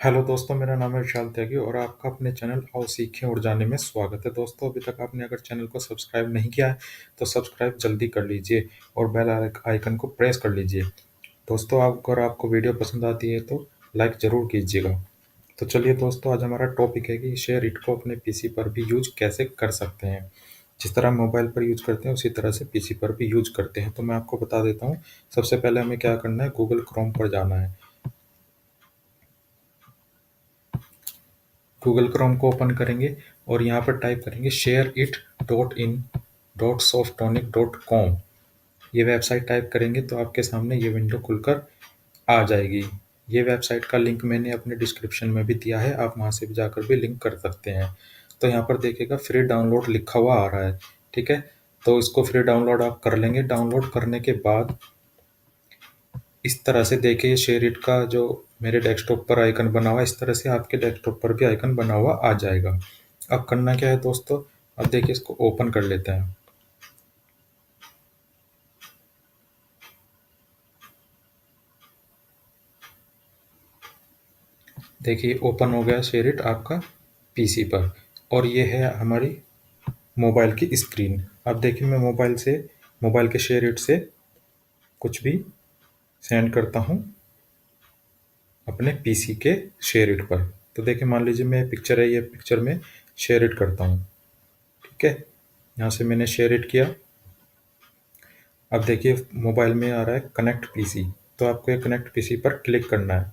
Hello दोस्तों, मेरा नाम है विशाल त्यागी और आपका अपने चैनल आओ सीखें उड़ जाने में स्वागत है। दोस्तों, अभी तक आपने अगर चैनल को सब्सक्राइब नहीं किया है तो सब्सक्राइब जल्दी कर लीजिए और बेल आइकन को प्रेस कर लीजिए। दोस्तों, अगर आपको वीडियो पसंद आती है तो लाइक ज़रूर कीजिएगा। तो चलिए दोस्तों, आज हमारा टॉपिक है कि शेयर इट को अपने पीसी पर भी यूज कैसे कर सकते हैं। जिस तरह मोबाइल पर यूज करते हैं उसी तरह से पीसी पर भी यूज करते हैं। तो मैं आपको बता देता हूँ। सबसे पहले हमें क्या करना है, गूगल क्रोम पर जाना है। गूगल क्रोम को ओपन करेंगे और यहाँ पर टाइप करेंगे shareit.in.softonic.com। ये वेबसाइट टाइप करेंगे तो आपके सामने ये विंडो खुलकर आ जाएगी। ये वेबसाइट का लिंक मैंने अपने डिस्क्रिप्शन में भी दिया है, आप वहाँ से भी जाकर भी लिंक कर सकते हैं। तो यहाँ पर देखिएगा फ्री डाउनलोड लिखा हुआ आ रहा है, ठीक है। तो इसको फ्री डाउनलोड आप कर लेंगे। डाउनलोड करने के बाद इस तरह से देखिए शेयरिट का जो मेरे डेस्कटॉप पर आइकन बना हुआ है, इस तरह से आपके डेस्कटॉप पर भी आइकन बना हुआ आ जाएगा। अब करना क्या है दोस्तों, अब देखिए इसको ओपन कर लेते हैं। देखिए ओपन हो गया शेयरिट आपका पीसी पर और ये है हमारी मोबाइल की स्क्रीन। अब देखिए मैं मोबाइल के शेयरिट से कुछ भी सेंड करता हूँ अपने पीसी के शेयरिट पर। तो देखिए मान लीजिए मैं पिक्चर है, ये पिक्चर में शेयरिट करता हूँ, ठीक है। यहाँ से मैंने शेयरिट किया। अब देखिए मोबाइल में आ रहा है कनेक्ट पीसी। तो आपको ये कनेक्ट पीसी पर क्लिक करना है।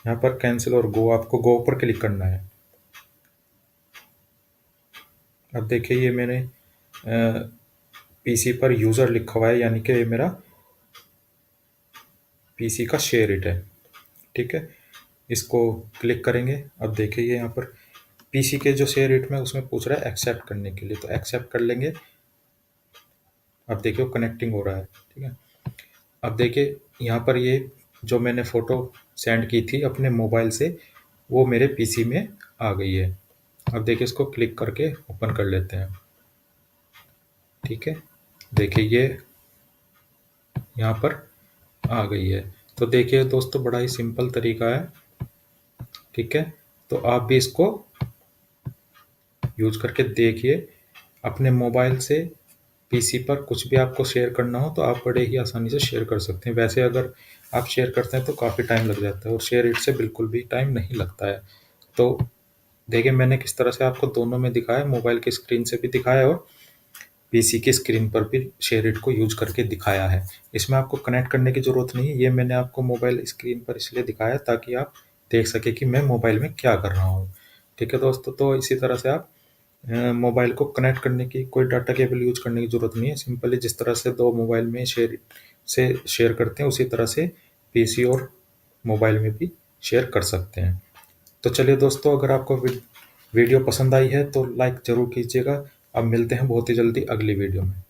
यहाँ पर कैंसिल और गो, आपको गो पर क्लिक करना है। अब देखिए ये मैंने पीसी पर यूज़र लिखा हुआ है, यानी कि ये मेरा पीसी का शेयर इट है, ठीक है। इसको क्लिक करेंगे। अब देखिए ये यहाँ पर पीसी के जो शेयर इट में उसमें पूछ रहा है एक्सेप्ट करने के लिए, तो एक्सेप्ट कर लेंगे। अब देखिए वो कनेक्टिंग हो रहा है, ठीक है। अब देखिए यहाँ पर ये जो मैंने फ़ोटो सेंड की थी अपने मोबाइल से, वो मेरे पीसी में आ गई है। अब देखिए इसको क्लिक करके ओपन कर लेते हैं, ठीक है। देखिए ये यहाँ पर आ गई है। तो देखिए दोस्तों, बड़ा ही सिंपल तरीका है, ठीक है। तो आप भी इसको यूज करके देखिए। अपने मोबाइल से पीसी पर कुछ भी आपको शेयर करना हो तो आप बड़े ही आसानी से शेयर कर सकते हैं। वैसे अगर आप शेयर करते हैं तो काफ़ी टाइम लग जाता है और शेयर इट से बिल्कुल भी टाइम नहीं लगता है। तो देखिए मैंने किस तरह से आपको दोनों में दिखाया, मोबाइल की स्क्रीन से भी दिखाया और पीसी की स्क्रीन पर भी शेयर इट को यूज करके दिखाया है। इसमें आपको कनेक्ट करने की ज़रूरत नहीं है। ये मैंने आपको मोबाइल स्क्रीन पर इसलिए दिखाया ताकि आप देख सकें कि मैं मोबाइल में क्या कर रहा हूँ, ठीक है दोस्तों। तो इसी तरह से आप मोबाइल को कनेक्ट करने की, कोई डाटा केबल यूज करने की ज़रूरत नहीं है। सिंपली जिस तरह से दो मोबाइल में शेयर करते हैं उसी तरह से पीसी और मोबाइल में भी शेयर कर सकते हैं। तो चलिए दोस्तों, अगर आपको वीडियो पसंद आई है तो लाइक ज़रूर कीजिएगा। अब मिलते हैं बहुत ही जल्दी अगली वीडियो में।